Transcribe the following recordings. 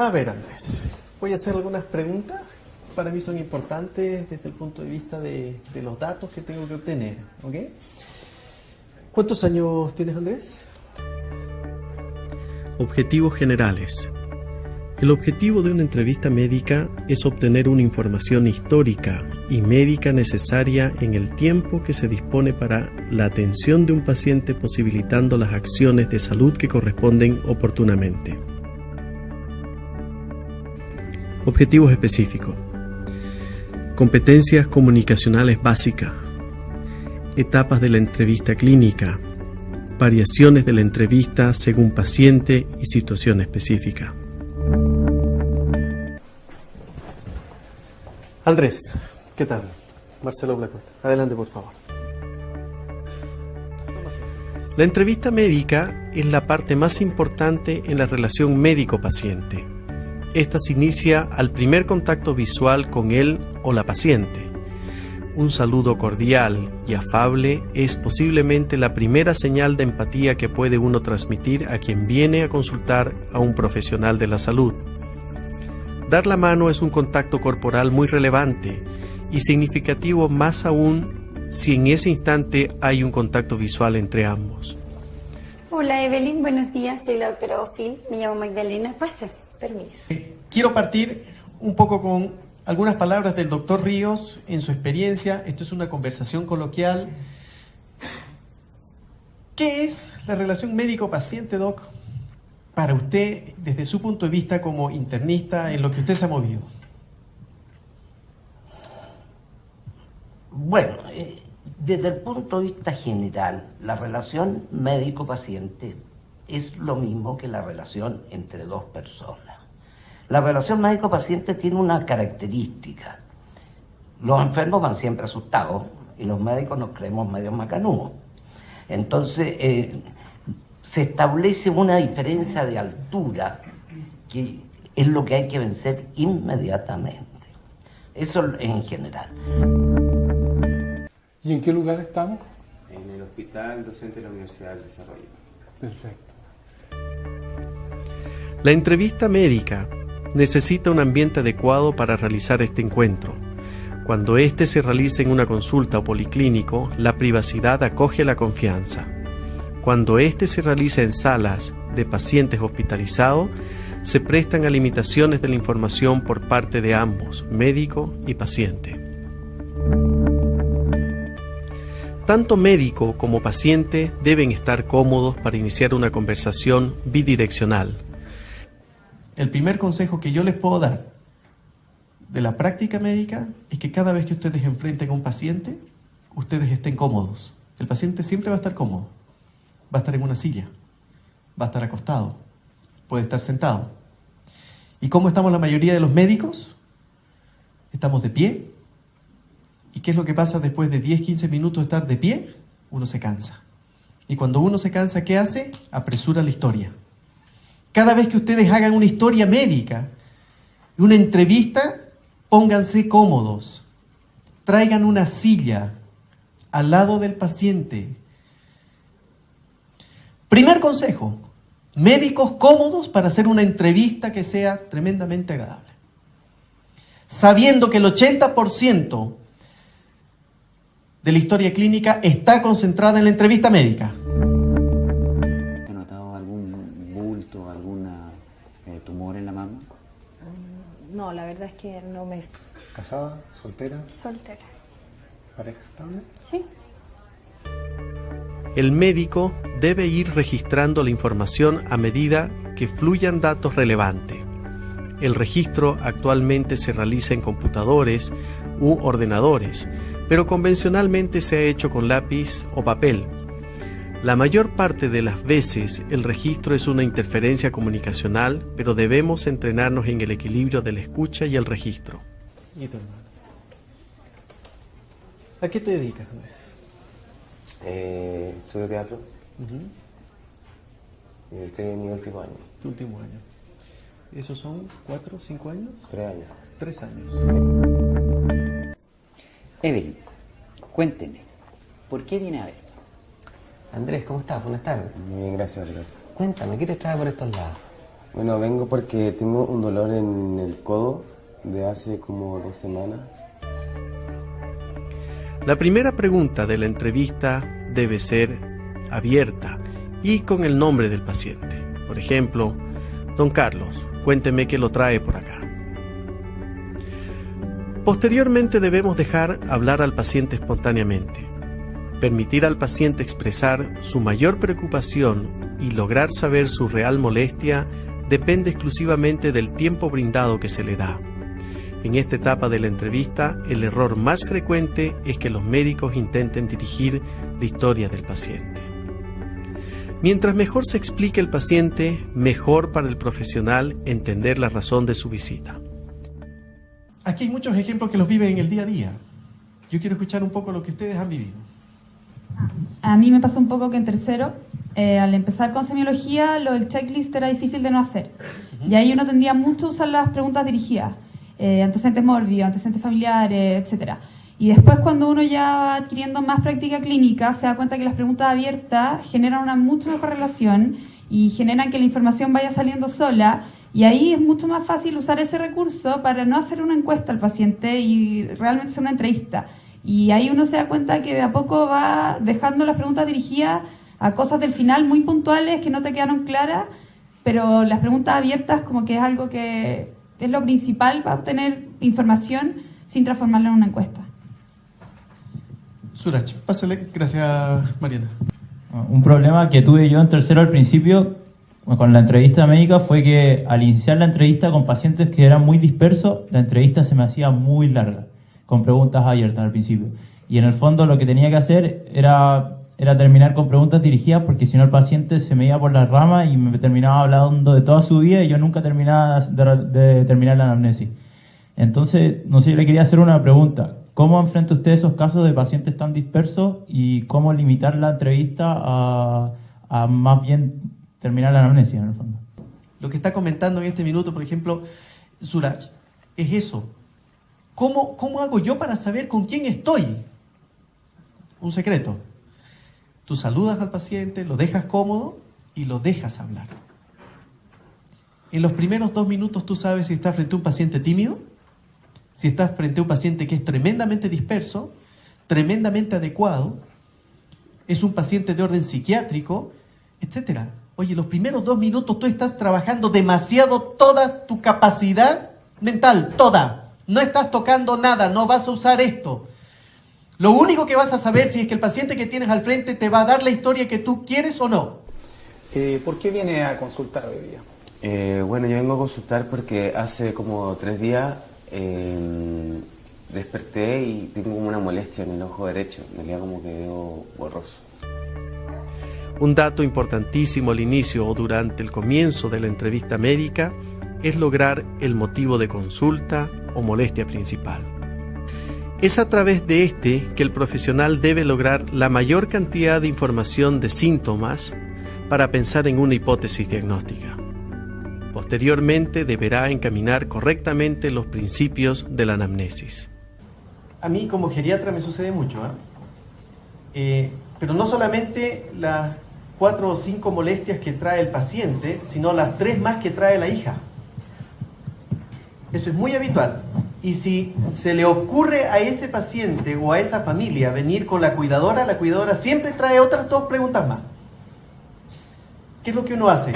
A ver, Andrés, voy a hacer algunas preguntas. Para mí son importantes desde el punto de vista de los datos que tengo que obtener, ¿ok? ¿Cuántos años tienes, Andrés? Objetivos generales. El objetivo de una entrevista médica es obtener una información histórica y médica necesaria en el tiempo que se dispone para la atención de un paciente, posibilitando las acciones de salud que corresponden oportunamente. Objetivos específicos. Competencias comunicacionales básicas. Etapas de la entrevista clínica. Variaciones de la entrevista según paciente y situación específica. Andrés, ¿qué tal? Marcelo Blacosta. Adelante, por favor. La entrevista médica es la parte más importante en la relación médico-paciente. Esta se inicia al primer contacto visual con él o la paciente. Un saludo cordial y afable es posiblemente la primera señal de empatía que puede uno transmitir a quien viene a consultar a un profesional de la salud. Dar la mano es un contacto corporal muy relevante y significativo, más aún si en ese instante hay un contacto visual entre ambos. Hola Evelyn, buenos días, soy la doctora Ofil, me llamo Magdalena, pasa, permiso. Quiero partir un poco con algunas palabras del doctor Ríos en su experiencia. Esto es una conversación coloquial. ¿Qué es la relación médico-paciente, doc, para usted desde su punto de vista como internista, en lo que usted se ha movido? Bueno, desde el punto de vista general, la relación médico-paciente es lo mismo que la relación entre dos personas. La relación médico-paciente tiene una característica. Los enfermos van siempre asustados y los médicos nos creemos medio macanudos. Entonces, se establece una diferencia de altura que es lo que hay que vencer inmediatamente. Eso en general. ¿Y en qué lugar estamos? En el Hospital Docente de la Universidad del Desarrollo. Perfecto. La entrevista médica necesita un ambiente adecuado para realizar este encuentro. Cuando éste se realiza en una consulta o policlínico, la privacidad acoge la confianza. Cuando éste se realiza en salas de pacientes hospitalizados, se prestan a limitaciones de la información por parte de ambos, médico y paciente. Tanto médico como paciente deben estar cómodos para iniciar una conversación bidireccional. El primer consejo que yo les puedo dar de la práctica médica es que cada vez que ustedes enfrenten a un paciente, ustedes estén cómodos. El paciente siempre va a estar cómodo. Va a estar en una silla, va a estar acostado, puede estar sentado. ¿Y cómo estamos la mayoría de los médicos? Estamos de pie. ¿Y qué es lo que pasa después de 10-15 minutos de estar de pie? Uno se cansa. Y cuando uno se cansa, ¿qué hace? Apresura la historia. Cada vez que ustedes hagan una historia médica, una entrevista, pónganse cómodos. Traigan una silla al lado del paciente. Primer consejo, médicos cómodos para hacer una entrevista que sea tremendamente agradable. Sabiendo que el 80% de la historia clínica está concentrada en la entrevista médica. ¿Has notado algún bulto, alguna tumor en la mama? No, la verdad es que no me... ¿Casada? ¿Soltera? Soltera. ¿Pareja estable? Sí. El médico debe ir registrando la información a medida que fluyan datos relevantes. El registro actualmente se realiza en computadores u ordenadores, pero convencionalmente se ha hecho con lápiz o papel. La mayor parte de las veces el registro es una interferencia comunicacional, pero debemos entrenarnos en el equilibrio de la escucha y el registro. ¿Y tu hermano? ¿A qué te dedicas, Andrés? Estudio teatro. Y estoy en mi último año. Tu último año. ¿Esos son 4 o 5 años? 3 años. 3 años. Evelyn, cuénteme, ¿por qué viene a ver? Andrés, ¿cómo estás? Buenas tardes. Muy bien, gracias, doctor. Cuéntame, ¿qué te trae por estos lados? Bueno, vengo porque tengo un dolor en el codo de hace como 2 semanas. La primera pregunta de la entrevista debe ser abierta y con el nombre del paciente. Por ejemplo, don Carlos, cuénteme qué lo trae por acá. Posteriormente debemos dejar hablar al paciente espontáneamente, permitir al paciente expresar su mayor preocupación y lograr saber su real molestia depende exclusivamente del tiempo brindado que se le da. En esta etapa de la entrevista, el error más frecuente es que los médicos intenten dirigir la historia del paciente. Mientras mejor se explique el paciente, mejor para el profesional entender la razón de su visita. Aquí hay muchos ejemplos que los viven en el día a día. Yo quiero escuchar un poco lo que ustedes han vivido. A mí me pasó un poco que en tercero, al empezar con semiología, lo del checklist era difícil de no hacer. Y ahí uno tendía mucho a usar las preguntas dirigidas. Antecedentes mórbidos, antecedentes familiares, etc. Y después, cuando uno ya va adquiriendo más práctica clínica, se da cuenta que las preguntas abiertas generan una mucho mejor relación y generan que la información vaya saliendo sola, y ahí es mucho más fácil usar ese recurso para no hacer una encuesta al paciente y realmente hacer una entrevista. Y ahí uno se da cuenta que de a poco va dejando las preguntas dirigidas a cosas del final muy puntuales que no te quedaron claras, pero las preguntas abiertas como que es algo que es lo principal para obtener información sin transformarla en una encuesta. Suraj, pásale. Gracias, Mariana. Un problema que tuve yo en tercero al principio con la entrevista médica fue que al iniciar la entrevista con pacientes que eran muy dispersos, la entrevista se me hacía muy larga, con preguntas abiertas al principio. Y en el fondo lo que tenía que hacer era terminar con preguntas dirigidas, porque si no el paciente se me iba por las ramas y me terminaba hablando de toda su vida y yo nunca terminaba de terminar la anamnesis. Entonces, no sé, yo le quería hacer una pregunta. ¿Cómo enfrenta usted esos casos de pacientes tan dispersos y cómo limitar la entrevista a más bien terminar la anamnesis en el fondo? Lo que está comentando en este minuto, por ejemplo, Suraj, es eso. ¿Cómo hago yo para saber con quién estoy? Un secreto. Tú saludas al paciente, lo dejas cómodo y lo dejas hablar. En los primeros 2 minutos tú sabes si estás frente a un paciente tímido, si estás frente a un paciente que es tremendamente disperso, tremendamente adecuado, es un paciente de orden psiquiátrico, etc. Oye, los primeros 2 minutos tú estás trabajando demasiado toda tu capacidad mental, toda. No estás tocando nada, no vas a usar esto. Lo único que vas a saber si es que el paciente que tienes al frente te va a dar la historia que tú quieres o no. ¿Por qué viene a consultar hoy día? Bueno, yo vengo a consultar porque hace como 3 días desperté y tengo como una molestia en el ojo derecho. Me queda como que veo borroso. Un dato importantísimo al inicio o durante el comienzo de la entrevista médica es lograr el motivo de consulta o molestia principal. Es a través de este que el profesional debe lograr la mayor cantidad de información de síntomas para pensar en una hipótesis diagnóstica. Posteriormente deberá encaminar correctamente los principios de la anamnesis. A mí como geriatra me sucede mucho, pero no solamente las 4 o 5 molestias que trae el paciente, sino las 3 más que trae la hija. Eso es muy habitual. Y si se le ocurre a ese paciente o a esa familia venir con la cuidadora siempre trae otras 2 preguntas más. ¿Qué es lo que uno hace?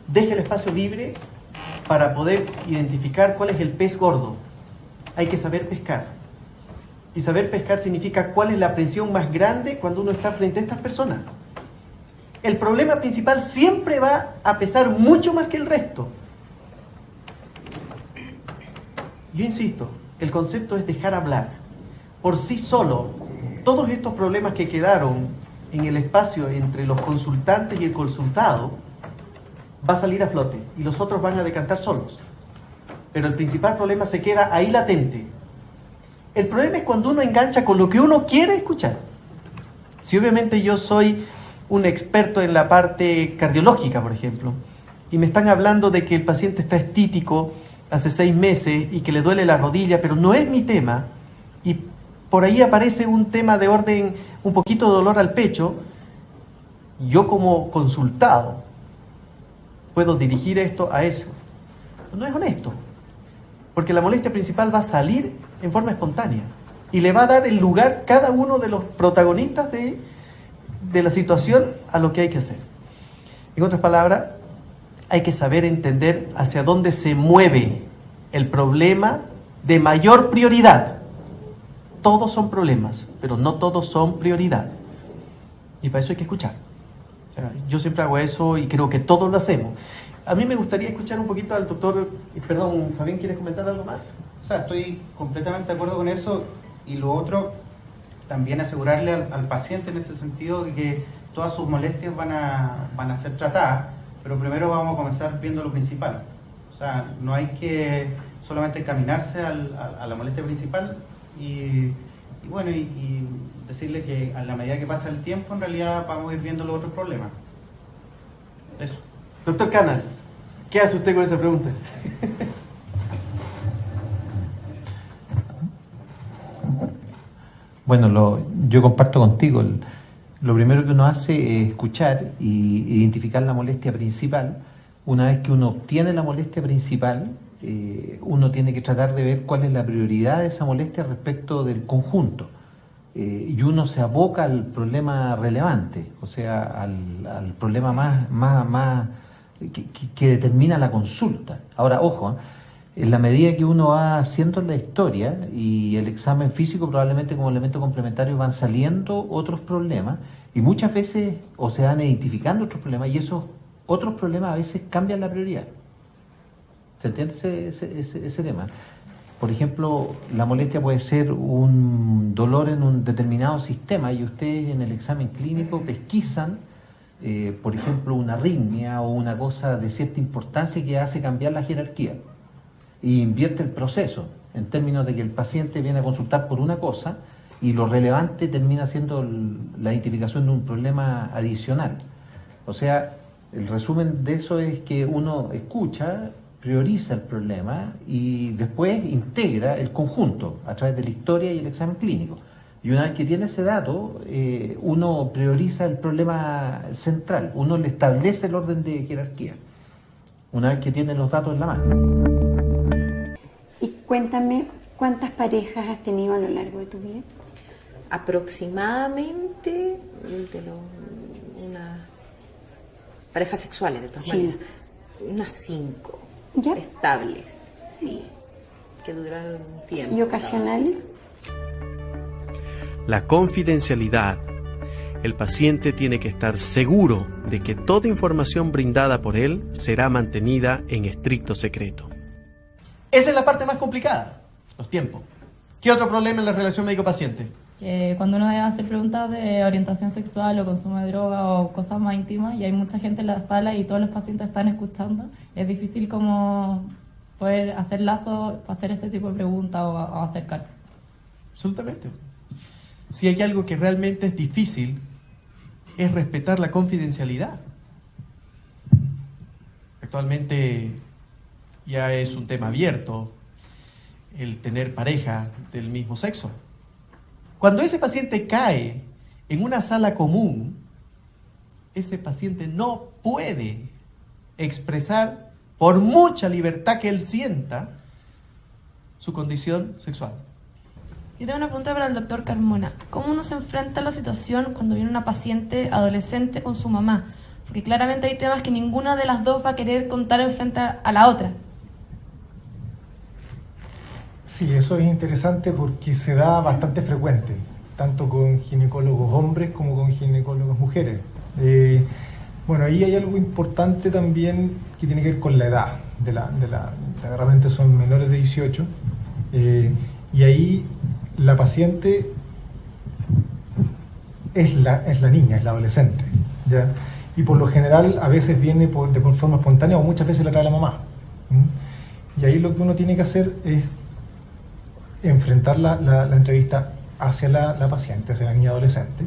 Deja el espacio libre para poder identificar cuál es el pez gordo. Hay que saber pescar. Y saber pescar significa cuál es la presión más grande cuando uno está frente a estas personas. El problema principal siempre va a pesar mucho más que el resto. Yo insisto, el concepto es dejar hablar. Por sí solo, todos estos problemas que quedaron en el espacio entre los consultantes y el consultado va a salir a flote y los otros van a decantar solos. Pero el principal problema se queda ahí latente. El problema es cuando uno engancha con lo que uno quiere escuchar. Si obviamente yo soy un experto en la parte cardiológica, por ejemplo, y me están hablando de que el paciente está estítico hace 6 meses y que le duele la rodilla, pero no es mi tema, y por ahí aparece un tema de orden, un poquito de dolor al pecho, yo como consultado puedo dirigir esto a eso. No es honesto, porque la molestia principal va a salir en forma espontánea y le va a dar el lugar cada uno de los protagonistas de la situación a lo que hay que hacer. En otras palabras, hay que saber entender hacia dónde se mueve el problema de mayor prioridad. Todos son problemas, pero no todos son prioridad. Y para eso hay que escuchar. O sea, yo siempre hago eso y creo que todos lo hacemos. A mí me gustaría escuchar un poquito al doctor... Perdón, Fabián, ¿quieres comentar algo más? O sea, estoy completamente de acuerdo con eso. Y lo otro, también asegurarle al paciente en ese sentido que todas sus molestias van a ser tratadas, pero primero vamos a comenzar viendo lo principal. O sea, no hay que solamente encaminarse a la molestia principal y decirle que a la medida que pasa el tiempo, en realidad vamos a ir viendo los otros problemas. Eso. Doctor Canals, ¿qué hace usted con esa pregunta? Bueno, yo comparto contigo. Lo primero que uno hace es escuchar y identificar la molestia principal. Una vez que uno obtiene la molestia principal, uno tiene que tratar de ver cuál es la prioridad de esa molestia respecto del conjunto. Y uno se aboca al problema relevante, o sea, al problema más que determina la consulta. Ahora, ojo, en la medida que uno va haciendo la historia y el examen físico, probablemente como elemento complementario van saliendo otros problemas y muchas veces o se van identificando otros problemas y esos otros problemas a veces cambian la prioridad. ¿Se entiende ese tema? Por ejemplo, la molestia puede ser un dolor en un determinado sistema y ustedes en el examen clínico pesquisan, por ejemplo, una arritmia o una cosa de cierta importancia que hace cambiar la jerarquía y invierte el proceso en términos de que el paciente viene a consultar por una cosa y lo relevante termina siendo la identificación de un problema adicional. O sea, el resumen de eso es que uno escucha, prioriza el problema y después integra el conjunto a través de la historia y el examen clínico. Y una vez que tiene ese dato, uno prioriza el problema central, uno le establece el orden de jerarquía, una vez que tiene los datos en la mano. Y cuéntame, ¿cuántas parejas has tenido a lo largo de tu vida? Aproximadamente unas parejas sexuales, de todas maneras. Unas 5. ¿Ya? Estables, sí, que duran un tiempo. ¿Y ocasionales? La confidencialidad. El paciente tiene que estar seguro de que toda información brindada por él será mantenida en estricto secreto. Esa es la parte más complicada, los tiempos. ¿Qué otro problema en la relación médico-paciente? Que cuando uno debe hacer preguntas de orientación sexual o consumo de droga o cosas más íntimas y hay mucha gente en la sala y todos los pacientes están escuchando, es difícil como poder hacer lazo para hacer ese tipo de preguntas o acercarse. Absolutamente. Si hay algo que realmente es difícil, es respetar la confidencialidad. Actualmente ya es un tema abierto el tener pareja del mismo sexo. Cuando ese paciente cae en una sala común, ese paciente no puede expresar, por mucha libertad que él sienta, su condición sexual. Yo tengo una pregunta para el doctor Carmona. ¿Cómo uno se enfrenta a la situación cuando viene una paciente adolescente con su mamá? Porque claramente hay temas que ninguna de las dos va a querer contar en frente a la otra. Sí, eso es interesante porque se da bastante frecuente, tanto con ginecólogos hombres como con ginecólogos mujeres. Bueno, ahí hay algo importante también que tiene que ver con la edad. Realmente son menores de 18 y ahí la paciente es la niña, es la adolescente, ¿ya? Y por lo general a veces viene de forma espontánea o muchas veces la trae la mamá. Y ahí lo que uno tiene que hacer es enfrentar la entrevista hacia la paciente, hacia la niña adolescente.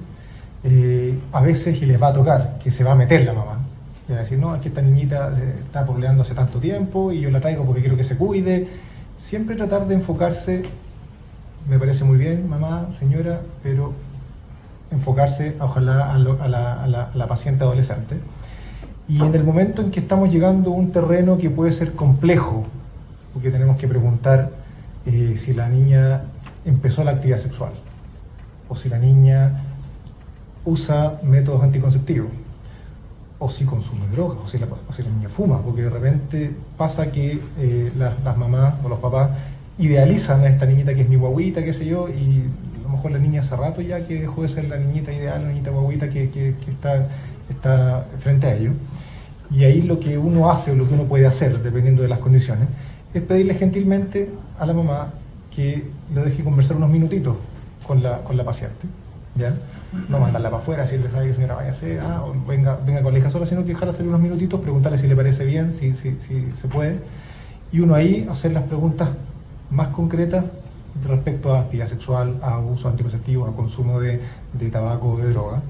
A veces y les va a tocar que se va a meter la mamá. Y va a decir, no, es que esta niñita está pololeando hace tanto tiempo y yo la traigo porque quiero que se cuide. Siempre tratar de enfocarse, me parece muy bien, mamá, señora, pero enfocarse ojalá a la paciente adolescente. Y en el momento en que estamos llegando a un terreno que puede ser complejo, porque tenemos que preguntar si la niña empezó la actividad sexual, o si la niña usa métodos anticonceptivos, o si consume drogas, o si la niña fuma, porque de repente pasa que las mamás o los papás idealizan a esta niñita que es mi guaguita, qué sé yo, y a lo mejor la niña hace rato ya que dejó de ser la niñita ideal, la niñita guaguita que está frente a ellos. Y ahí lo que uno hace o lo que uno puede hacer, dependiendo de las condiciones, es pedirle gentilmente a la mamá que lo deje conversar unos minutitos con la paciente, ¿ya? No mandarla para afuera, decirle, ¿sabe qué, señora? Váyase, o venga con la hija sola, sino que dejarla hacer unos minutitos, preguntarle si le parece bien, si se puede, y uno ahí hacer las preguntas más concretas respecto a actividad sexual, a uso anticonceptivo, a consumo de tabaco o de droga.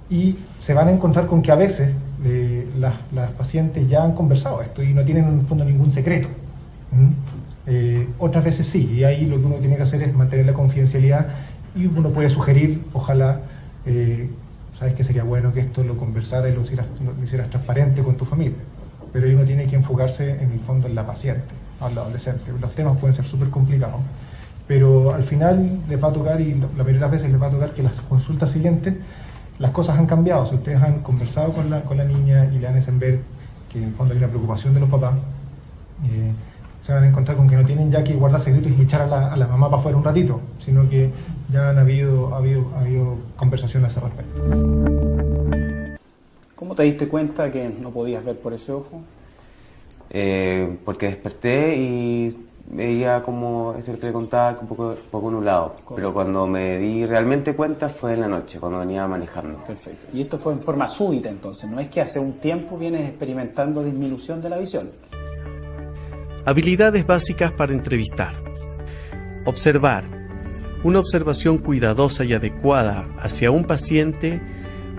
Y se van a encontrar con que a veces las pacientes ya han conversado esto y no tienen en el fondo ningún secreto. Otras veces sí, y ahí lo que uno tiene que hacer es mantener la confidencialidad, y uno puede sugerir, ojalá, sabes que sería bueno que esto lo conversara y lo hicieras transparente con tu familia, pero ahí uno tiene que enfocarse en el fondo en la paciente, al adolescente. Los temas pueden ser súper complicados, pero al final les va a tocar, y la mayoría de las veces les va a tocar, que las consultas siguientes las cosas han cambiado. Si ustedes han conversado con la niña y le hacen ver que en el fondo hay una preocupación de los papás, se van a encontrar con que no tienen ya que guardar secretos y echar a la mamá para afuera un ratito, sino que ya ha habido conversación a ese respecto. ¿Cómo te diste cuenta que no podías ver por ese ojo? Porque desperté y veía como eso que le contaba, un poco nublado. Correcto. Pero cuando me di realmente cuenta fue en la noche, cuando venía manejando. Perfecto. Y esto fue en forma súbita entonces, no es que hace un tiempo vienes experimentando disminución de la visión. Habilidades básicas para entrevistar. Observar. Una observación cuidadosa y adecuada hacia un paciente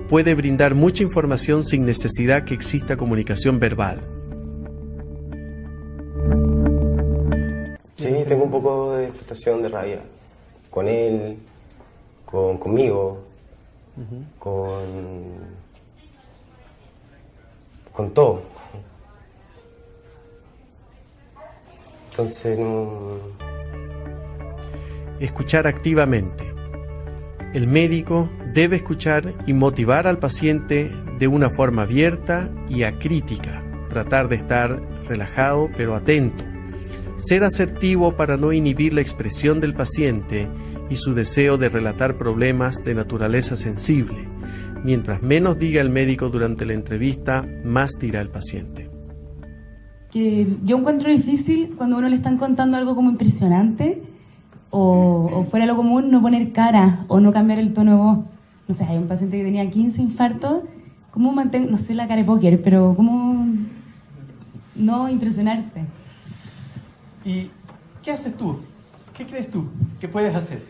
puede brindar mucha información sin necesidad que exista comunicación verbal. Sí, tengo un poco de frustración, de rabia. Con él, conmigo, con todo. Entonces no... Escuchar activamente. El médico debe escuchar y motivar al paciente de una forma abierta y acrítica. Tratar de estar relajado pero atento. Ser asertivo para no inhibir la expresión del paciente y su deseo de relatar problemas de naturaleza sensible. Mientras menos diga el médico durante la entrevista, más dirá el paciente. Que yo encuentro difícil cuando a uno le están contando algo como impresionante o fuera de lo común, no poner cara o no cambiar el tono de voz. No sé, hay un paciente que tenía 15 infartos, ¿cómo mantengo, no sé la cara de póker, pero cómo no impresionarse? ¿Y qué haces tú? ¿Qué crees tú que puedes hacer?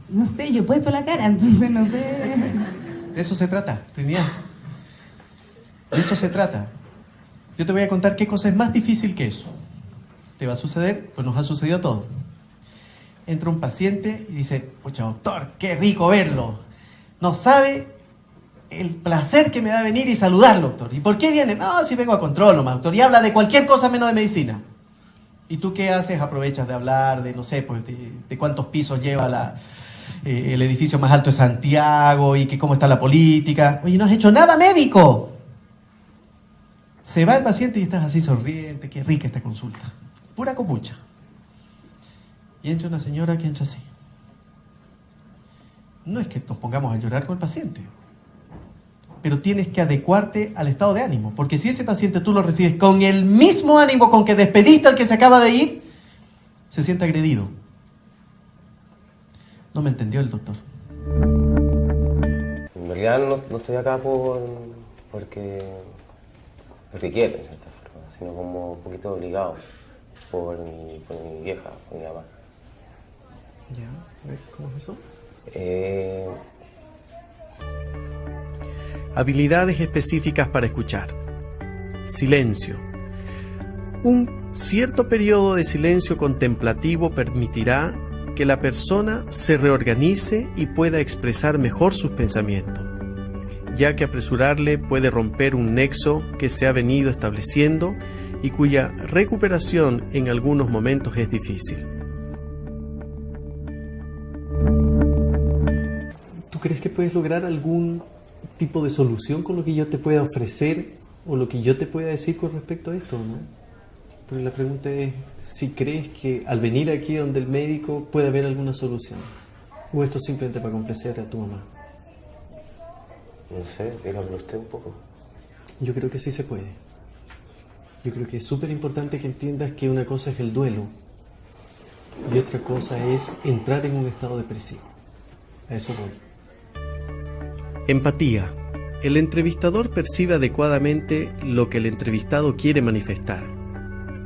No sé, yo he puesto la cara, entonces no sé. De eso se trata, Trinidad. De eso se trata. Yo te voy a contar qué cosa es más difícil que eso. ¿Te va a suceder? Pues nos ha sucedido a todos. Entra un paciente y dice, pucha doctor, qué rico verlo. No sabe el placer que me da venir y saludarlo, doctor. ¿Y por qué viene? No, si vengo a control nomás, doctor. Y habla de cualquier cosa menos de medicina. ¿Y tú qué haces? Aprovechas de hablar de, no sé, pues de cuántos pisos lleva el edificio más alto de Santiago y que cómo está la política. Oye, no has hecho nada médico. Se va el paciente y estás así sonriente, qué rica esta consulta. Pura copucha. Y entra una señora que entra así. No es que nos pongamos a llorar con el paciente, pero tienes que adecuarte al estado de ánimo, porque si ese paciente tú lo recibes con el mismo ánimo con que despediste al que se acaba de ir, se siente agredido. No me entendió el doctor. En realidad no estoy acá porque quiero, de cierta forma, sino como un poquito obligado por mi vieja, por mi mamá. Ya, ¿cómo es eso? Habilidades específicas para escuchar. Silencio. Un cierto periodo de silencio contemplativo permitirá que la persona se reorganice y pueda expresar mejor sus pensamientos. ya que apresurarle puede romper un nexo que se ha venido estableciendo y cuya recuperación en algunos momentos es difícil. ¿Tú crees que puedes lograr algún tipo de solución con lo que yo te pueda ofrecer o lo que yo te pueda decir con respecto a esto, ¿no? Pero la pregunta es si crees que al venir aquí donde el médico puede haber alguna solución, o esto simplemente para complacer a tu mamá. No sé, dígame usted un poco. Yo creo que sí se puede. Yo creo que es súper importante que entiendas que una cosa es el duelo y otra cosa es entrar en un estado depresivo. A eso voy. Empatía. El entrevistador percibe adecuadamente lo que el entrevistado quiere manifestar.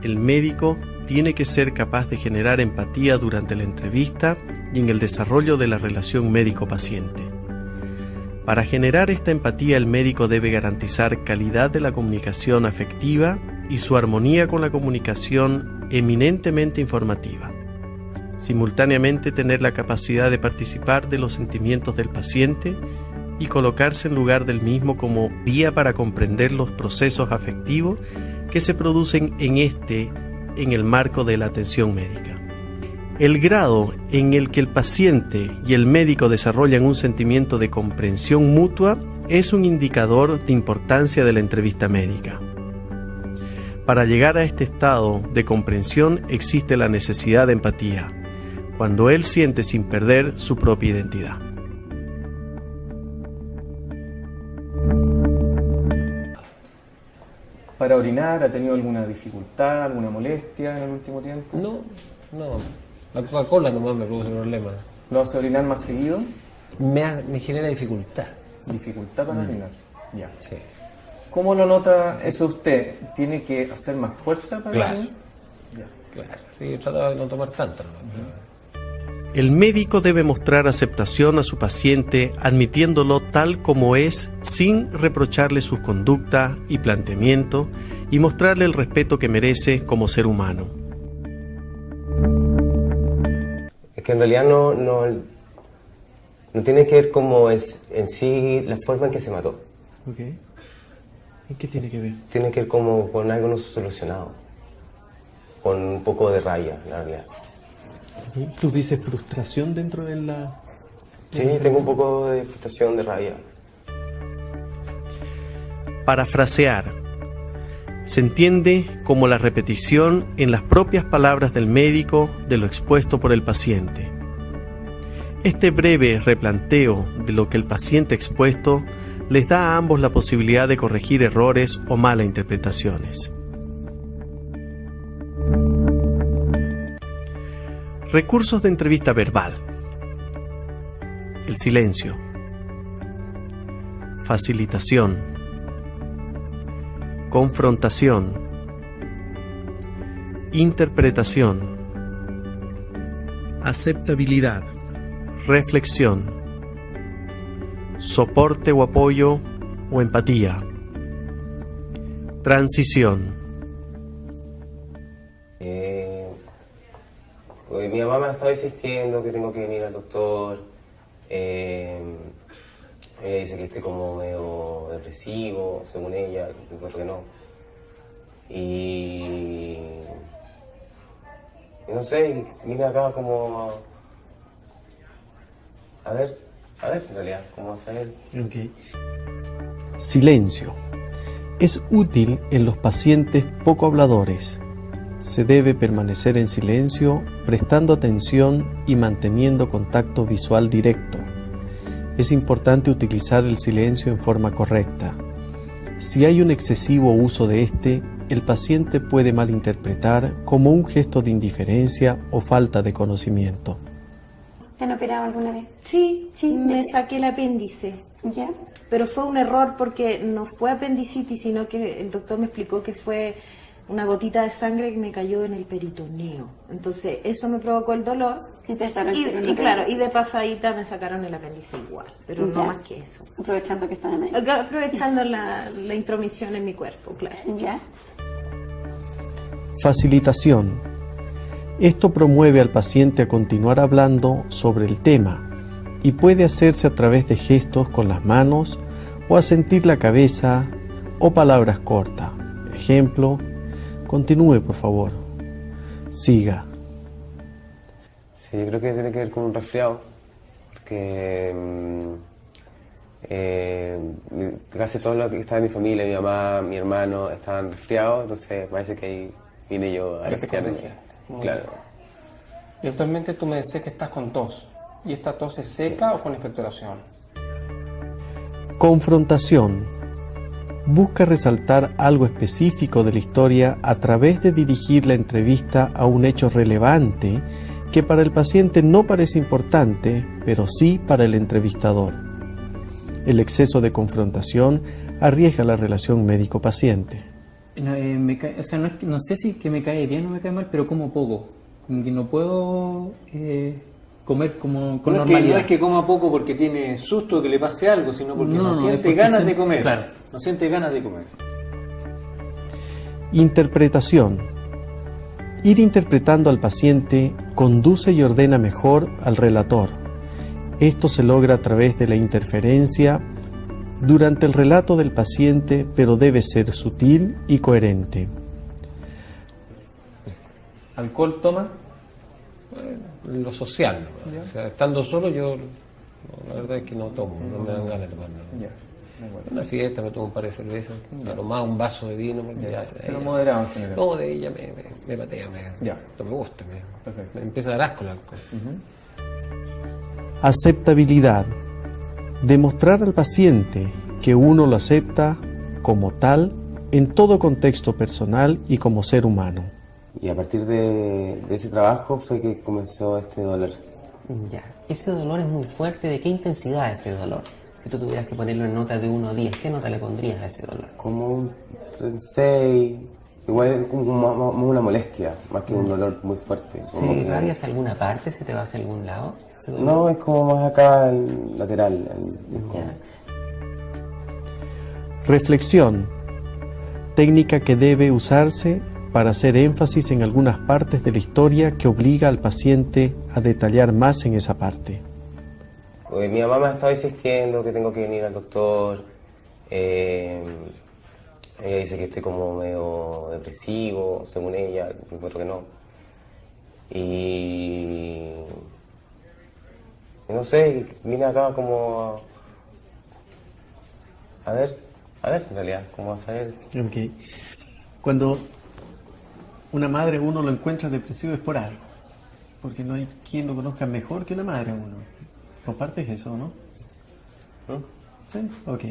El médico tiene que ser capaz de generar empatía durante la entrevista y en el desarrollo de la relación médico-paciente. Para generar esta empatía, el médico debe garantizar calidad de la comunicación afectiva y su armonía con la comunicación eminentemente informativa. Simultáneamente, tener la capacidad de participar de los sentimientos del paciente y colocarse en lugar del mismo como vía para comprender los procesos afectivos que se producen en el marco de la atención médica. El grado en el que el paciente y el médico desarrollan un sentimiento de comprensión mutua es un indicador de importancia de la entrevista médica. Para llegar a este estado de comprensión existe la necesidad de empatía, cuando él siente sin perder su propia identidad. ¿Para orinar ha tenido alguna dificultad, alguna molestia en el último tiempo? No. La Coca-Cola nomás me produce problemas. ¿Lo hace orinar más seguido? Me genera dificultad. ¿Dificultad para orinar? Ya. Sí. ¿Cómo lo nota eso usted? ¿Tiene que hacer más fuerza para orinar? Claro. Sí, trato de no tomar tanto. El médico debe mostrar aceptación a su paciente admitiéndolo tal como es sin reprocharle sus conductas y planteamientos y mostrarle el respeto que merece como ser humano. Es que en realidad no tiene que ver como es en sí la forma en que se mató. Ok. ¿Y qué tiene que ver? Tiene que ver como con algo no solucionado, con un poco de rabia, la realidad. ¿Tú dices frustración dentro de la...? Sí, tengo un poco de frustración, de rabia. Parafrasear. Se entiende como la repetición en las propias palabras del médico de lo expuesto por el paciente. Este breve replanteo de lo que el paciente ha expuesto les da a ambos la posibilidad de corregir errores o malas interpretaciones. Recursos de entrevista verbal. El silencio. Facilitación. Confrontación. Interpretación. Aceptabilidad. Reflexión. Soporte o apoyo o empatía. Transición. Mi mamá me ha estado insistiendo que tengo que venir al doctor. Ella dice que estoy como medio depresivo, según ella, yo creo que no. Y no sé, vine acá como a ver en realidad, cómo va a ser. Okay. Silencio. Es útil en los pacientes poco habladores. Se debe permanecer en silencio, prestando atención y manteniendo contacto visual directo. Es importante utilizar el silencio en forma correcta. Si hay un excesivo uso de este, el paciente puede malinterpretar como un gesto de indiferencia o falta de conocimiento. ¿Te han operado alguna vez? Sí, me saqué el apéndice. ¿Ya? Pero fue un error porque no fue apendicitis, sino que el doctor me explicó que fue una gotita de sangre que me cayó en el peritoneo. Entonces eso me provocó el dolor. Y de pasadita me sacaron el apéndice igual, pero no más que eso. Aprovechando que están ahí. Aprovechando la intromisión en mi cuerpo, claro. ¿Ya? Facilitación. Esto promueve al paciente a continuar hablando sobre el tema y puede hacerse a través de gestos con las manos o asentir la cabeza o palabras cortas. Ejemplo, continúe por favor. Siga. Sí, yo creo que tiene que ver con un resfriado, porque casi todo lo que está en mi familia, mi mamá, mi hermano, estaban resfriados, entonces parece que ahí vine yo a resfriarme. Claro. Y actualmente tú me decías que estás con tos. ¿Y esta tos es seca o con expectoración? Confrontación. Busca resaltar algo específico de la historia a través de dirigir la entrevista a un hecho relevante que para el paciente no parece importante, pero sí para el entrevistador. El exceso de confrontación arriesga la relación médico-paciente. No sé si que me cae bien o me cae mal, pero como poco. Como que no puedo comer como con normalidad. No es que coma poco porque tiene susto que le pase algo, sino porque no siente ganas de comer. Claro. No siente ganas de comer. Interpretación. Ir interpretando al paciente conduce y ordena mejor al relator. Esto se logra a través de la interferencia durante el relato del paciente, pero debe ser sutil y coherente. ¿Alcohol toma? Lo social, ¿no? O sea, estando solo yo, la verdad es que no tomo, no me dan ganas de tomar nada. En una fiesta me tomo un par de cervezas, claro, más un vaso de vino. Pero moderado en general. No, de ella me patea, no me gusta, me empieza a dar asco el alcohol. Aceptabilidad. Demostrar al paciente que uno lo acepta como tal en todo contexto personal y como ser humano. Y a partir de ese trabajo fue que comenzó este dolor. Ya, ese dolor es muy fuerte. ¿De qué intensidad es ese dolor? Si tú tuvieras que ponerlo en nota de 1 a 10, ¿qué nota le pondrías a ese dolor? Como un 6, igual es como una molestia, más que un dolor muy fuerte. ¿Se irradia hacia alguna parte? ¿Se te va hacia algún lado? No, es como más acá, el lateral. Reflexión. Técnica que debe usarse para hacer énfasis en algunas partes de la historia que obliga al paciente a detallar más en esa parte. Porque mi mamá me ha estado insistiendo que tengo que venir al doctor. Ella dice que estoy como medio depresivo, según ella, encuentro que no. Y no sé, vine acá como a ver en realidad, como a saber. Okay. Cuando una madre uno lo encuentra depresivo es por algo, porque no hay quien lo conozca mejor que una madre uno. ¿Compartes eso, no? Sí, ok.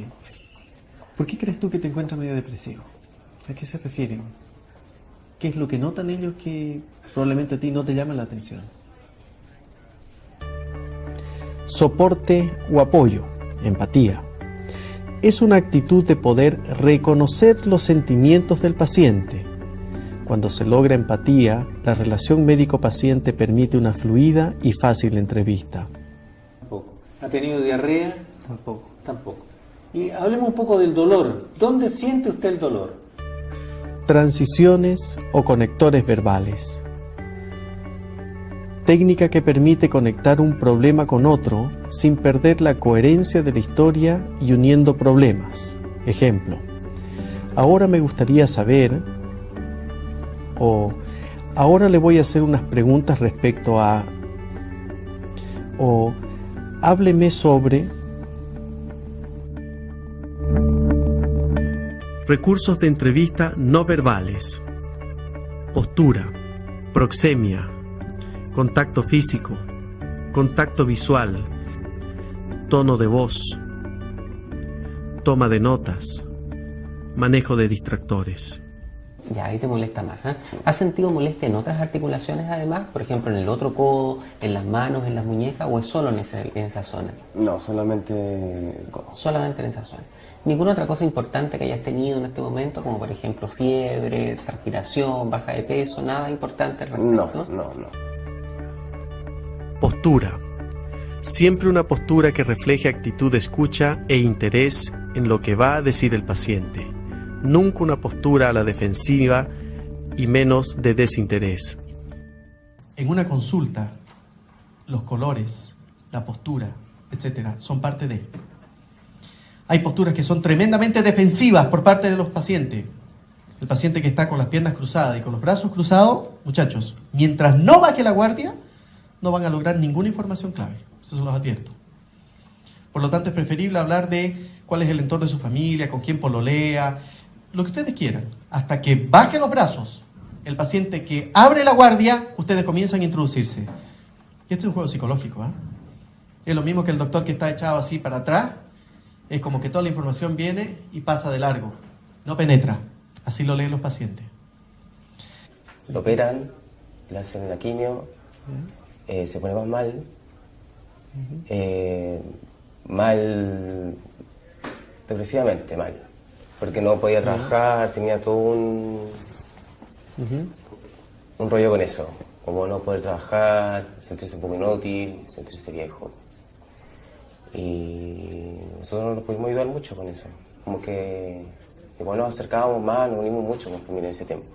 ¿Por qué crees tú que te encuentras medio depresivo? ¿A qué se refieren? ¿Qué es lo que notan ellos que probablemente a ti no te llama la atención? Soporte o apoyo, empatía. Es una actitud de poder reconocer los sentimientos del paciente. Cuando se logra empatía, la relación médico-paciente permite una fluida y fácil entrevista. ¿Ha tenido diarrea? Tampoco. Y hablemos un poco del dolor. ¿Dónde siente usted el dolor? Transiciones o conectores verbales. Técnica que permite conectar un problema con otro sin perder la coherencia de la historia y uniendo problemas. Ejemplo, ahora me gustaría saber, o ahora le voy a hacer unas preguntas respecto a, o hábleme sobre. Recursos de entrevista no verbales. Postura, proxemia, contacto físico, contacto visual, tono de voz, toma de notas, manejo de distractores. Ya, ahí te molesta más, ¿eh? ¿Has sentido molestia en otras articulaciones además? Por ejemplo, en el otro codo, en las manos, en las muñecas, ¿o es solo en esa zona? No, solamente el codo. Solamente en esa zona. ¿Ninguna otra cosa importante que hayas tenido en este momento, como por ejemplo fiebre, transpiración, baja de peso, nada importante al respecto? No. Postura. Siempre una postura que refleje actitud de escucha e interés en lo que va a decir el paciente. Nunca una postura a la defensiva y menos de desinterés. En una consulta, los colores, la postura, etcétera, son parte de. Hay posturas que son tremendamente defensivas por parte de los pacientes. El paciente que está con las piernas cruzadas y con los brazos cruzados, muchachos, mientras no baje la guardia, no van a lograr ninguna información clave. Eso se los advierto. Por lo tanto, es preferible hablar de cuál es el entorno de su familia, con quién pololea, lo que ustedes quieran. Hasta que baje los brazos, el paciente que abre la guardia, ustedes comienzan a introducirse. Y este es un juego psicológico, ¿eh? Es lo mismo que el doctor que está echado así para atrás. Es como que toda la información viene y pasa de largo. No penetra. Así lo leen los pacientes. Lo operan, le hacen la quimio, se pone más mal. Mal, depresivamente mal. Porque no podía trabajar, tenía todo un rollo con eso. Como no poder trabajar, sentirse un poco inútil, sentirse viejo. Y nosotros nos pudimos ayudar mucho con eso. Como que igual nos acercábamos más, nos unimos mucho con familia en ese tiempo.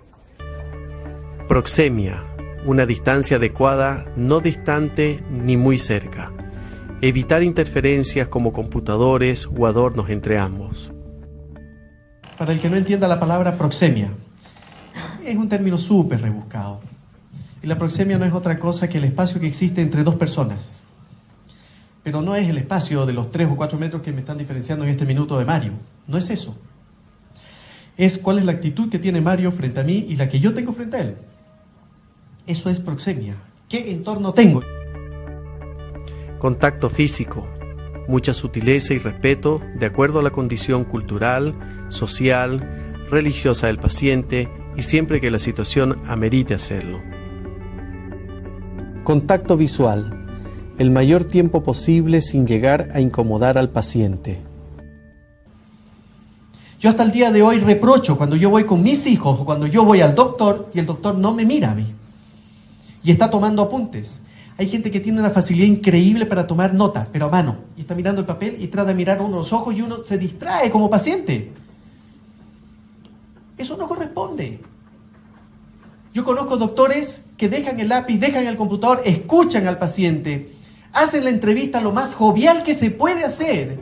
Proxemia, una distancia adecuada, no distante ni muy cerca. Evitar interferencias como computadores o adornos entre ambos. Para el que no entienda la palabra proxemia, es un término súper rebuscado. Y la proxemia no es otra cosa que el espacio que existe entre dos personas. Pero no es el espacio de los 3 o 4 metros que me están diferenciando en este minuto de Mario. No es eso. Es cuál es la actitud que tiene Mario frente a mí y la que yo tengo frente a él. Eso es proxemia. ¿Qué entorno tengo? Contacto físico, mucha sutileza y respeto de acuerdo a la condición cultural, social, religiosa del paciente y siempre que la situación amerite hacerlo. Contacto visual, el mayor tiempo posible sin llegar a incomodar al paciente. Yo hasta el día de hoy reprocho cuando yo voy con mis hijos o cuando yo voy al doctor y el doctor no me mira a mí y está tomando apuntes. Hay gente que tiene una facilidad increíble para tomar nota, pero a mano, y está mirando el papel y trata de mirar a uno los ojos y uno se distrae como paciente. Eso no corresponde. Yo conozco doctores que dejan el lápiz, dejan el computador, escuchan al paciente, hacen la entrevista lo más jovial que se puede hacer.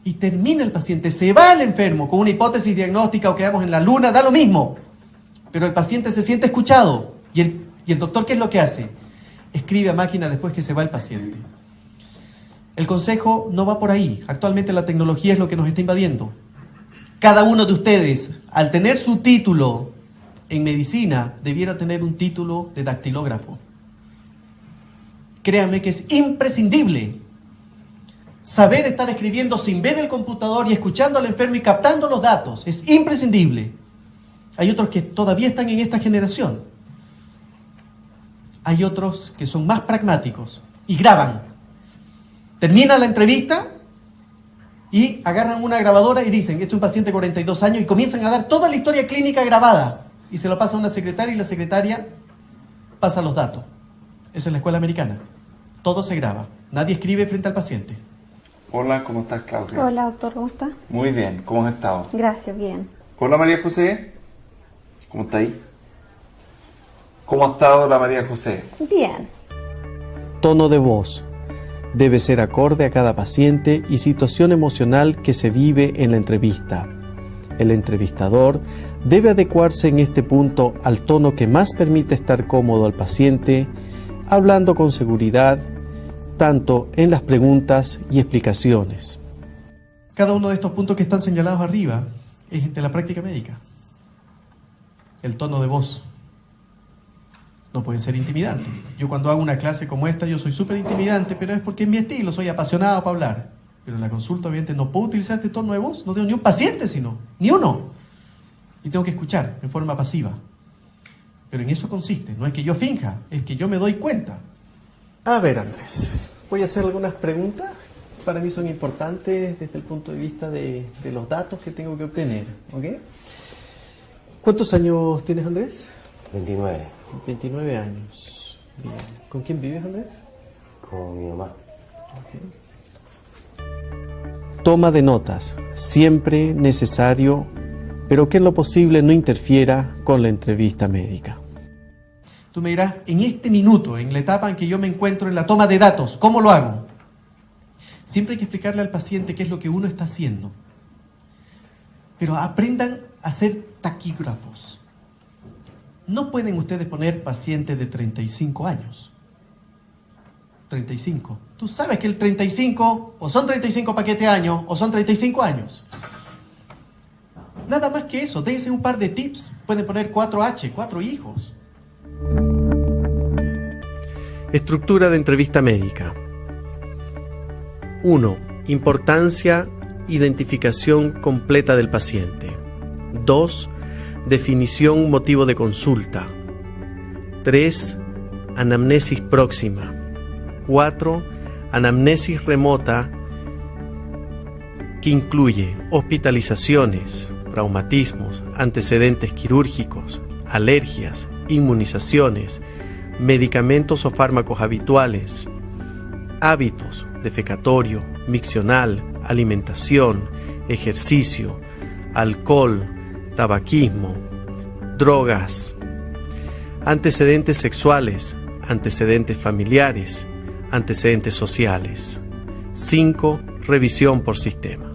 Y termina el paciente, se va el enfermo con una hipótesis diagnóstica o quedamos en la luna, da lo mismo. Pero el paciente se siente escuchado. ¿Y el doctor qué es lo que hace? Escribe a máquina después que se va el paciente. El consejo no va por ahí. Actualmente la tecnología es lo que nos está invadiendo. Cada uno de ustedes, al tener su título en medicina, debiera tener un título de dactilógrafo. Créanme que es imprescindible saber estar escribiendo sin ver el computador y escuchando al enfermo y captando los datos. Es imprescindible. Hay otros que todavía están en esta generación. Hay otros que son más pragmáticos y graban. Termina la entrevista y agarran una grabadora y dicen, este es un paciente de 42 años y comienzan a dar toda la historia clínica grabada y se lo pasa a una secretaria y la secretaria pasa los datos. Esa es la escuela americana. Todo se graba. Nadie escribe frente al paciente. Hola, ¿cómo estás, Claudia? Hola, doctor, ¿cómo está? Muy bien, ¿cómo has estado? Gracias, bien. Hola, María José. ¿Cómo está ahí? ¿Cómo ha estado la María José? Bien. Tono de voz. Debe ser acorde a cada paciente y situación emocional que se vive en la entrevista. El entrevistador debe adecuarse en este punto al tono que más permite estar cómodo al paciente, hablando con seguridad, tanto en las preguntas y explicaciones. Cada uno de estos puntos que están señalados arriba es de la práctica médica. El tono de voz. No pueden ser intimidantes. Yo cuando hago una clase como esta, yo soy súper intimidante, pero es porque es mi estilo, soy apasionado para hablar. Pero en la consulta, obviamente, no puedo utilizar este tono de voz, no tengo ni un paciente, sino, ni uno. Y tengo que escuchar en forma pasiva. Pero en eso consiste, no es que yo finja, es que yo me doy cuenta. A ver, Andrés, voy a hacer algunas preguntas. Para mí son importantes desde el punto de vista de los datos que tengo que obtener, ¿ok? ¿Cuántos años tienes, Andrés? 29. 29 años. Bien. ¿Con quién vives, Andrés? Con mi mamá. Okay. Toma de notas, siempre necesario, pero que en lo posible no interfiera con la entrevista médica. Tú me dirás, en este minuto, en la etapa en que yo me encuentro en la toma de datos, ¿cómo lo hago? Siempre hay que explicarle al paciente qué es lo que uno está haciendo. Pero aprendan a ser taquígrafos. No pueden ustedes poner paciente de 35 años. 35. Tú sabes que el 35 o son 35 paquete años o son 35 años. Nada más que eso, dense un par de tips. Pueden poner 4H, 4 hijos. Estructura de entrevista médica. 1. Importancia, identificación completa del paciente. 2. Definición, motivo de consulta. 3. Anamnesis próxima. 4. Anamnesis remota, que incluye hospitalizaciones, traumatismos, antecedentes quirúrgicos, alergias, inmunizaciones, medicamentos o fármacos habituales, hábitos, defecatorio, miccional, alimentación, ejercicio, alcohol, tabaquismo, drogas, antecedentes sexuales, antecedentes familiares, antecedentes sociales. 5. Revisión por sistema.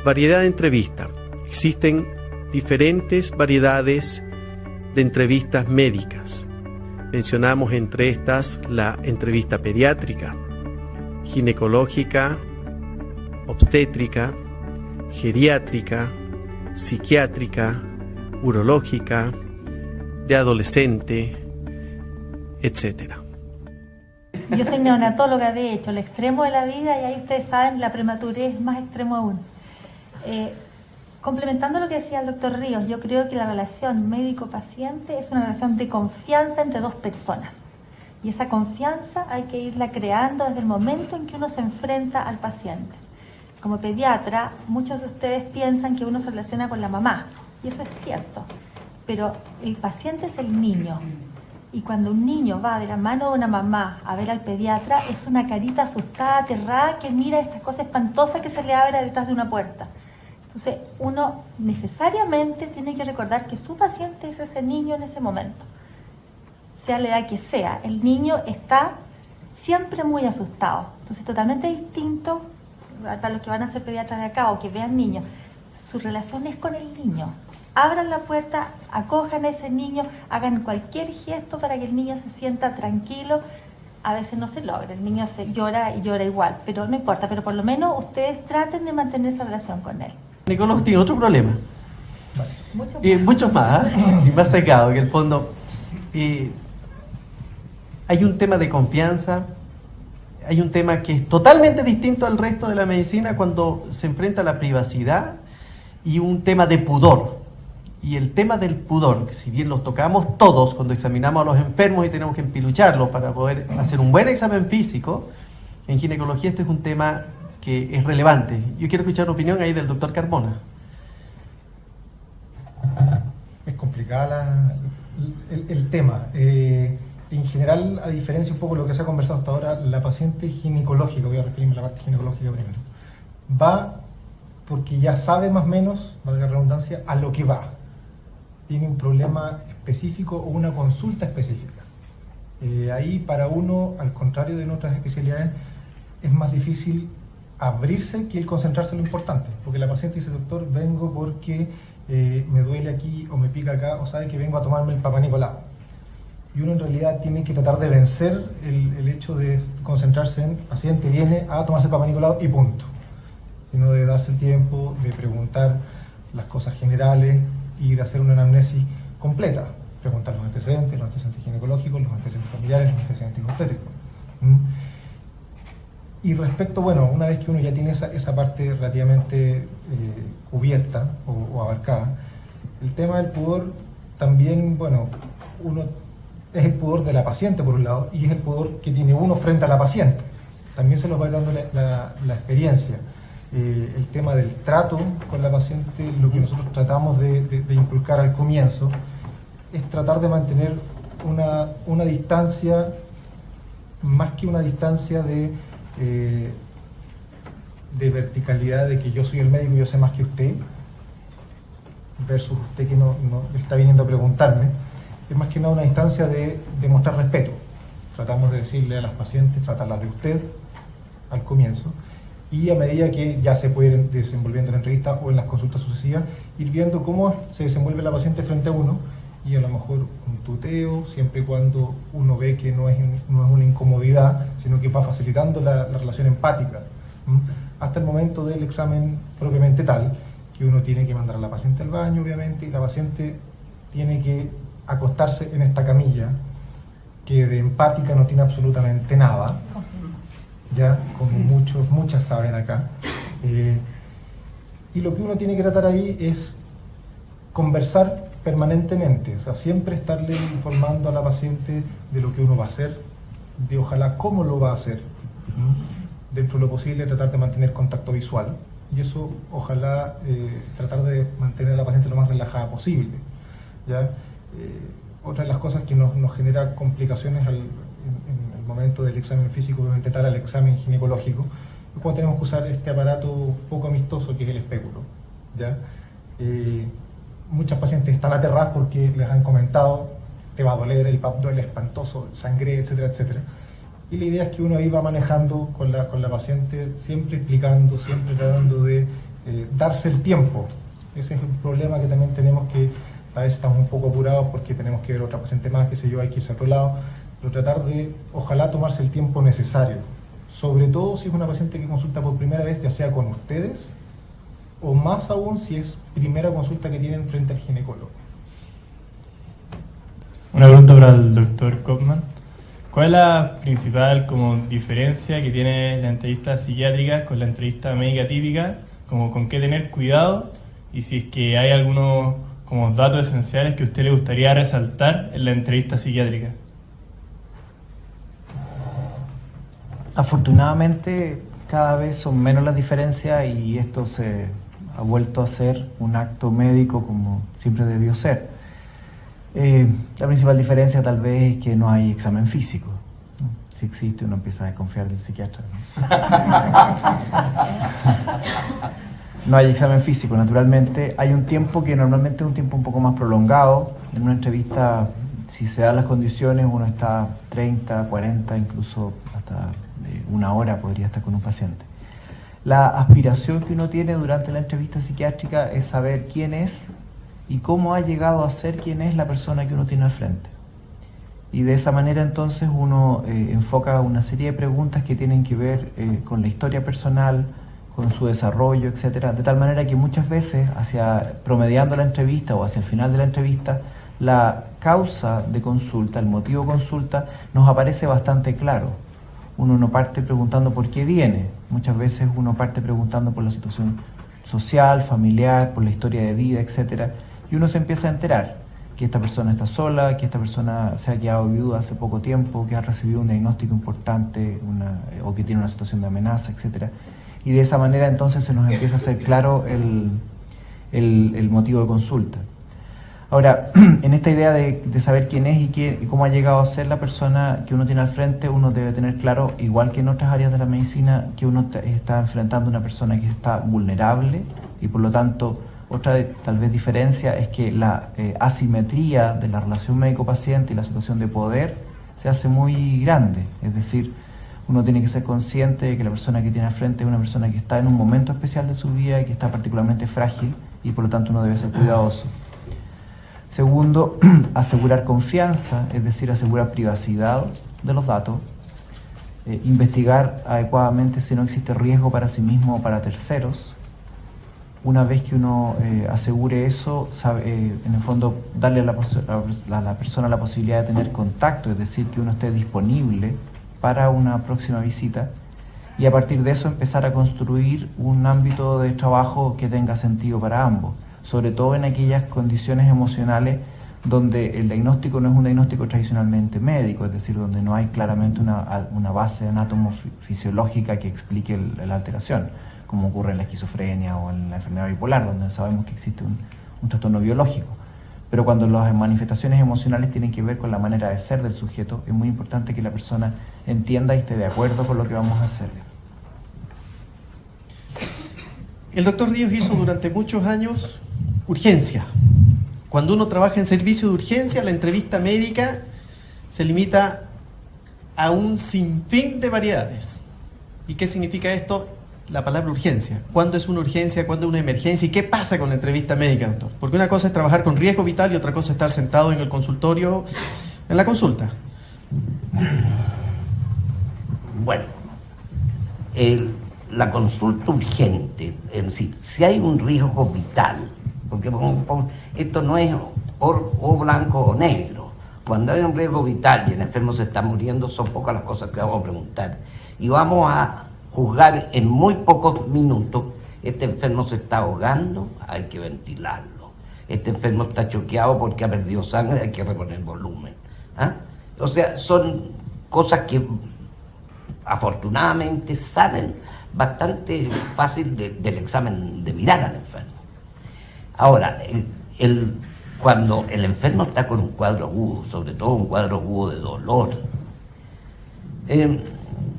Variedad de entrevista. Existen diferentes variedades de entrevistas médicas. Mencionamos entre estas la entrevista pediátrica, ginecológica, obstétrica, geriátrica, psiquiátrica, urológica, de adolescente, etc. Yo soy neonatóloga, de hecho, el extremo de la vida, y ahí ustedes saben, la prematurez es más extremo aún. Complementando lo que decía el doctor Ríos, yo creo que la relación médico-paciente es una relación de confianza entre dos personas. Y esa confianza hay que irla creando desde el momento en que uno se enfrenta al paciente. Como pediatra, muchos de ustedes piensan que uno se relaciona con la mamá, y eso es cierto, pero el paciente es el niño. Y cuando un niño va de la mano de una mamá a ver al pediatra, es una carita asustada, aterrada, que mira estas cosas espantosas que se le abre detrás de una puerta. Entonces, uno necesariamente tiene que recordar que su paciente es ese niño en ese momento. Sea la edad que sea, el niño está siempre muy asustado. Entonces, totalmente distinto para los que van a ser pediatras de acá o que vean niños. Su relación es con el niño. Abran la puerta, acojan a ese niño, hagan cualquier gesto para que el niño se sienta tranquilo. A veces no se logra, el niño se llora y llora igual, pero no importa, pero por lo menos ustedes traten de mantener esa relación con él. Nicolás tiene otro problema. Muchos más, ¿eh? Y más secado, que en el fondo hay un tema de confianza, hay un tema que es totalmente distinto al resto de la medicina cuando se enfrenta a la privacidad, y un tema de pudor. Y el tema del pudor, que si bien los tocamos todos cuando examinamos a los enfermos y tenemos que empilucharlos para poder hacer un buen examen físico, en ginecología este es un tema que es relevante. Yo quiero escuchar una opinión ahí del doctor Carmona. Es complicada el tema. En general, a diferencia un poco de lo que se ha conversado hasta ahora, la paciente ginecológica, voy a referirme a la parte ginecológica primero, va porque ya sabe más o menos, valga la redundancia, a lo que va. Tiene un problema específico o una consulta específica. Ahí para uno, al contrario de en otras especialidades, es más difícil abrirse que el concentrarse en lo importante, porque la paciente dice: doctor, vengo porque me duele aquí o me pica acá, o sabe que vengo a tomarme el Papá Nicolau. Y uno en realidad tiene que tratar de vencer el hecho de concentrarse en paciente viene a tomarse el Papá Nicolau y punto, sino de darse el tiempo de preguntar las cosas generales y de hacer una anamnesis completa, preguntar los antecedentes ginecológicos, los antecedentes familiares, los antecedentes obstétricos. Y respecto, bueno, una vez que uno ya tiene esa parte relativamente cubierta o abarcada, el tema del pudor también, bueno, uno es el pudor de la paciente por un lado, y es el pudor que tiene uno frente a la paciente. También se los va a ir dando la experiencia. El tema del trato con la paciente, lo que nosotros tratamos de inculcar al comienzo, es tratar de mantener una distancia, más que una distancia de verticalidad, de que yo soy el médico y yo sé más que usted, versus usted que no está viniendo a preguntarme. Es más que nada una distancia de mostrar respeto. Tratamos de decirle a las pacientes, tratarlas de usted al comienzo, y a medida que ya se puede ir desenvolviendo en la entrevista o en las consultas sucesivas, ir viendo cómo se desenvuelve la paciente frente a uno, y a lo mejor un tuteo, siempre y cuando uno ve que no es una incomodidad, sino que va facilitando la relación empática, hasta el momento del examen propiamente tal, que uno tiene que mandar a la paciente al baño, obviamente, y la paciente tiene que acostarse en esta camilla, que de empática no tiene absolutamente nada, ya, como muchas saben acá. Y lo que uno tiene que tratar ahí es conversar permanentemente, o sea, siempre estarle informando a la paciente de lo que uno va a hacer, de ojalá cómo lo va a hacer, dentro de lo posible tratar de mantener contacto visual, y eso ojalá tratar de mantener a la paciente lo más relajada posible, ¿ya? Otra de las cosas que nos genera complicaciones en el momento del examen físico, obviamente tal al examen ginecológico, es cuando tenemos que usar este aparato poco amistoso que es el espéculo, ¿ya? Muchas pacientes están aterradas porque les han comentado, te va a doler, el PAP duele espantoso, sangre, etcétera, etcétera. Y la idea es que uno ahí va manejando con la paciente, siempre explicando, siempre tratando de darse el tiempo. Ese es un problema que también tenemos, que a veces estamos un poco apurados porque tenemos que ver otra paciente más, qué sé yo, hay que irse a otro lado, pero tratar de, ojalá, tomarse el tiempo necesario. Sobre todo si es una paciente que consulta por primera vez, ya sea con ustedes, o más aún si es primera consulta que tienen frente al ginecólogo. Una pregunta para el doctor Kaufman. ¿Cuál es la principal diferencia que tiene la entrevista psiquiátrica con la entrevista médica típica? ¿Con qué tener cuidado? Y si es que hay algunos datos esenciales que a usted le gustaría resaltar en la entrevista psiquiátrica. Afortunadamente cada vez son menos las diferencias, y esto se ha vuelto a ser un acto médico como siempre debió ser. La principal diferencia tal vez es que no hay examen físico, ¿no? Si existe, uno empieza a desconfiar del psiquiatra, ¿no? No hay examen físico, naturalmente. Hay un tiempo que normalmente es un tiempo un poco más prolongado. En una entrevista, si se dan las condiciones, uno está 30, 40, incluso hasta una hora podría estar con un paciente. La aspiración que uno tiene durante la entrevista psiquiátrica es saber quién es y cómo ha llegado a ser quién es la persona que uno tiene al frente. Y de esa manera entonces uno enfoca una serie de preguntas que tienen que ver con la historia personal, con su desarrollo, etcétera, de tal manera que muchas veces, promediando la entrevista o hacia el final de la entrevista, la causa de consulta, el motivo de consulta, nos aparece bastante claro. Uno no parte preguntando por qué viene, muchas veces uno parte preguntando por la situación social, familiar, por la historia de vida, etcétera, y uno se empieza a enterar que esta persona está sola, que esta persona se ha quedado viuda hace poco tiempo, que ha recibido un diagnóstico importante o que tiene una situación de amenaza, etcétera. Y de esa manera entonces se nos empieza a hacer claro el motivo de consulta. Ahora, en esta idea de saber quién es y cómo ha llegado a ser la persona que uno tiene al frente, uno debe tener claro, igual que en otras áreas de la medicina, que uno está enfrentando a una persona que está vulnerable, y por lo tanto, otra tal vez diferencia es que la asimetría de la relación médico-paciente y la situación de poder se hace muy grande. Es decir, uno tiene que ser consciente de que la persona que tiene al frente es una persona que está en un momento especial de su vida y que está particularmente frágil, y por lo tanto uno debe ser cuidadoso. Segundo, asegurar confianza, es decir, asegurar privacidad de los datos, investigar adecuadamente si no existe riesgo para sí mismo o para terceros. Una vez que uno asegure eso, en el fondo darle a la persona la posibilidad de tener contacto, es decir, que uno esté disponible para una próxima visita, y a partir de eso empezar a construir un ámbito de trabajo que tenga sentido para ambos, sobre todo en aquellas condiciones emocionales donde el diagnóstico no es un diagnóstico tradicionalmente médico, es decir, donde no hay claramente una base anatomofisiológica que explique la alteración, como ocurre en la esquizofrenia o en la enfermedad bipolar, donde sabemos que existe un trastorno biológico. Pero cuando las manifestaciones emocionales tienen que ver con la manera de ser del sujeto, es muy importante que la persona entienda y esté de acuerdo con lo que vamos a hacer. El doctor Ríos hizo durante muchos años urgencia. Cuando uno trabaja en servicio de urgencia, la entrevista médica se limita a un sinfín de variedades. ¿Y qué significa esto? La palabra urgencia. ¿Cuándo es una urgencia? ¿Cuándo es una emergencia? ¿Y qué pasa con la entrevista médica, doctor? Porque una cosa es trabajar con riesgo vital y otra cosa es estar sentado en el consultorio, en la consulta. Bueno, la consulta urgente, es decir, si hay un riesgo vital, porque esto no es o blanco o negro. Cuando hay un riesgo vital y el enfermo se está muriendo, son pocas las cosas que vamos a preguntar. Y vamos a juzgar en muy pocos minutos: este enfermo se está ahogando, hay que ventilarlo. Este enfermo está choqueado porque ha perdido sangre, hay que reponer volumen. ¿Ah? O sea, son cosas que afortunadamente salen bastante fácil del examen de mirar al enfermo. Ahora, cuando el enfermo está con un cuadro agudo, sobre todo un cuadro agudo de dolor,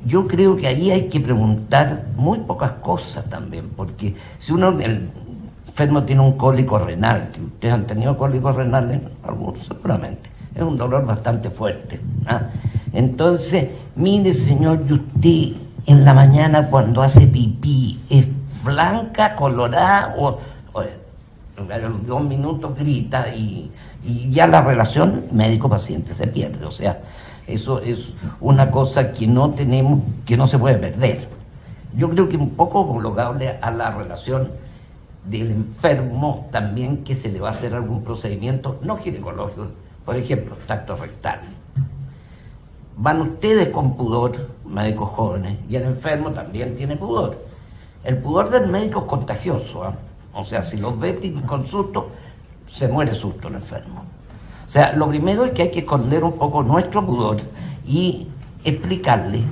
yo creo que ahí hay que preguntar muy pocas cosas también, porque si el enfermo tiene un cólico renal, que ustedes han tenido cólicos renales, algunos seguramente, es un dolor bastante fuerte. ¿Ah? Entonces, mire, señor, y usted en la mañana cuando hace pipí, ¿es blanca, colorada o a los 2 minutos grita y ya la relación médico-paciente se pierde? O sea, eso es una cosa que no tenemos, que no se puede perder. Yo creo que un poco homologable a la relación del enfermo también, que se le va a hacer algún procedimiento no ginecológico, por ejemplo, tacto rectal. Van ustedes con pudor, médicos jóvenes, y el enfermo también tiene pudor. El pudor del médico es contagioso, ¿eh? O sea, si los ve con susto, se muere susto el enfermo. O sea, lo primero es que hay que esconder un poco nuestro pudor y explicarle,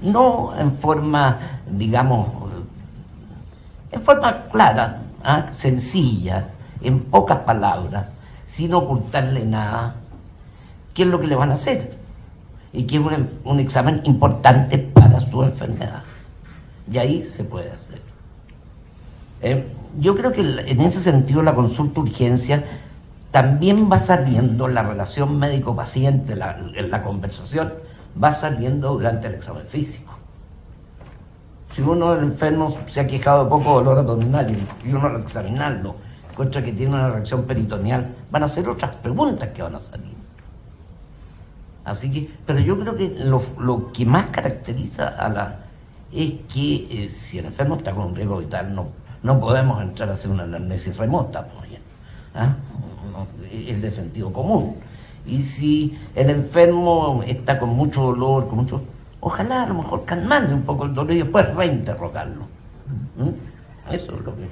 no en forma, digamos, en forma clara, ¿eh? Sencilla, en pocas palabras, sin ocultarle nada, qué es lo que le van a hacer y que es un examen importante para su enfermedad. Y ahí se puede hacer. Yo creo que en ese sentido la consulta urgencia también va saliendo, la relación médico-paciente, la conversación va saliendo durante el examen físico. Si uno del enfermo se ha quejado de poco dolor abdominal y uno al examinarlo encuentra que tiene una reacción peritoneal, van a ser otras preguntas que van a salir. Así que, pero yo creo que lo que más caracteriza es que si el enfermo está con un riesgo vital, no podemos entrar a hacer una anamnesis remota, ¿ah? Es de sentido común. Y si el enfermo está con mucho dolor, ojalá a lo mejor calmarle un poco el dolor y después reinterrogarlo. Eso es lo que...